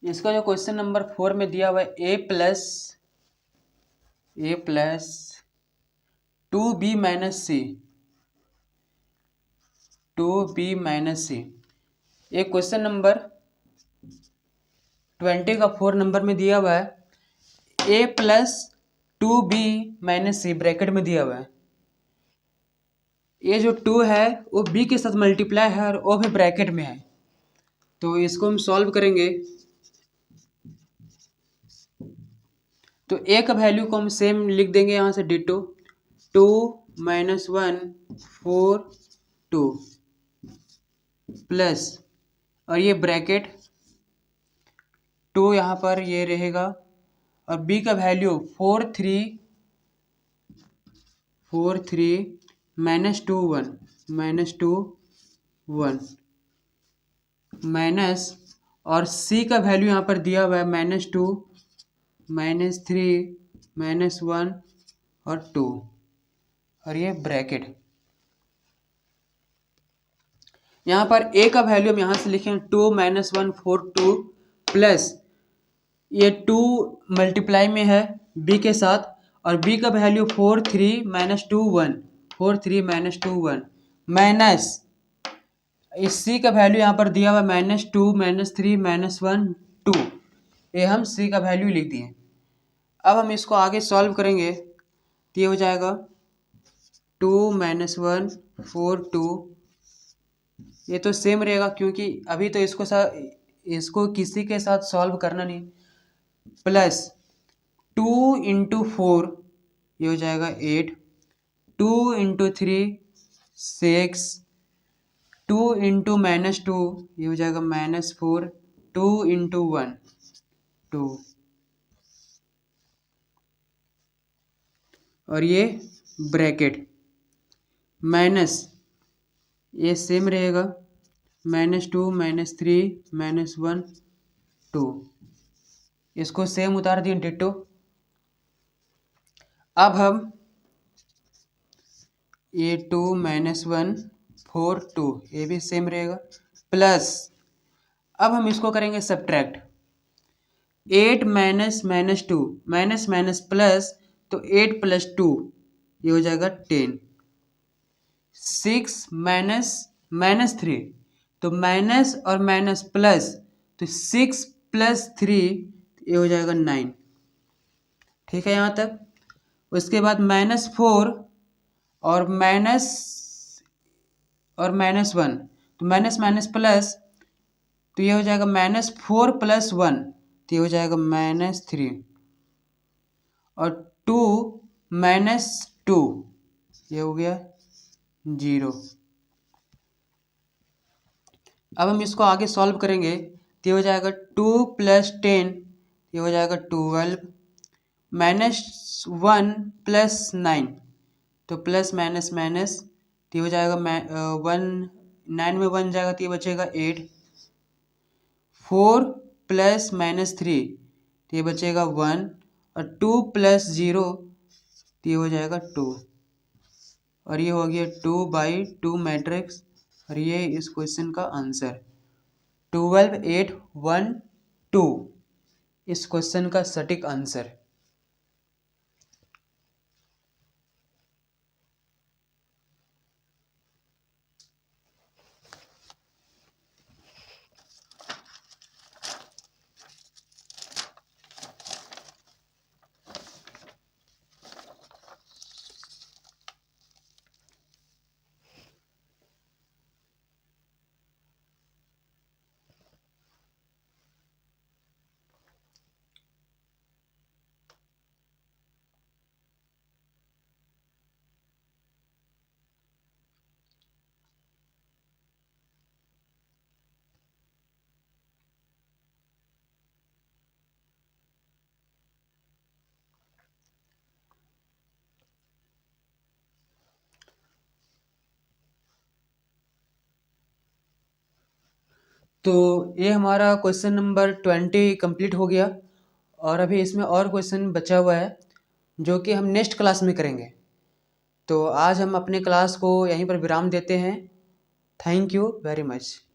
इसका जो क्वेश्चन नंबर 4 में दिया हुआ है A plus 2b minus C 2b minus सी, ये क्वेश्चन नंबर 20 का 4 नंबर में दिया हुआ है। A plus 2b minus C bracket में दिया हुआ है। ये जो 2 है वो b के साथ मल्टीप्लाई है और वो भी ब्रैकेट में है, तो इसको हम सॉल्व करेंगे। तो ए का वैल्यू को हम सेम लिख देंगे यहाँ से डिटो 2 -1 4 2 प्लस और ये ब्रैकेट 2 यहाँ पर ये रहेगा, और b का वैल्यू 4 3 माइनस 2 1 माइनस, और c का वैल्यू यहाँ पर दिया हुआ है -2 -3 -1 और 2, और ये ब्रैकेट। यहाँ पर a का वैल्यू हम यहाँ से लिखें 2 - 1 4 2 प्लस ये 2 मल्टीप्लाई में है b के साथ, और b का वैल्यू 4 3 - 2 1 माइनस इस c का वैल्यू यहाँ पर दिया हुआ -2 -3 -1 2, ये हम c का वैल्यू लिख दिए। अब हम इसको आगे सॉल्व करेंगे तो ये हो जाएगा 2 - 1 4 2, ये तो सेम रहेगा क्योंकि अभी तो इसको किसी के साथ सॉल्व करना नहीं, प्लस 2 × 4 ये हो जाएगा 8, 2 × 3 6, 2 × -2 ये हो जाएगा -4, 2 × 1 2, और ये ब्रैकेट माइनस ये सेम रहेगा -2 -3 -1 2, इसको सेम उतार दिए डिट्टो। अब हम ये 2 - 1 4 2 ये भी सेम रहेगा, प्लस अब हम इसको करेंगे सब्ट्रैक्ट, 8 - -2 माइनस प्लस, तो 8 + 2 ये हो जाएगा 10, 6 - -3 तो माइनस और माइनस प्लस, तो 6 + 3 ये हो जाएगा 9, ठीक है यहाँ तक। उसके बाद -4 और -1, तो माइनस प्लस, तो ये हो जाएगा -4 + 1 तो ये हो जाएगा -3, और 2 - 2 ये हो गया 0। अब हम इसको आगे सॉल्व करेंगे तो ये हो जाएगा 2 + 10 ये हो जाएगा 12, -1 + 9 तो प्लस माइनस माइनस, तो ये हो जाएगा 9 में 1 जाएगा तो ये बचेगा 8, 4 + -3 तो ये बचेगा 1, और 2 + 0 तो ये हो जाएगा 2, और ये हो गया 2/2 मैट्रिक्स, और ये इस क्वेश्चन का आंसर 12 8 1 2 इस क्वेश्चन का सटीक आंसर। तो ये हमारा क्वेश्चन नंबर 20 कंप्लीट हो गया, और अभी इसमें और क्वेश्चन बचा हुआ है जो कि हम नेक्स्ट क्लास में करेंगे। तो आज हम अपने क्लास को यहीं पर विराम देते हैं। Thank you very much.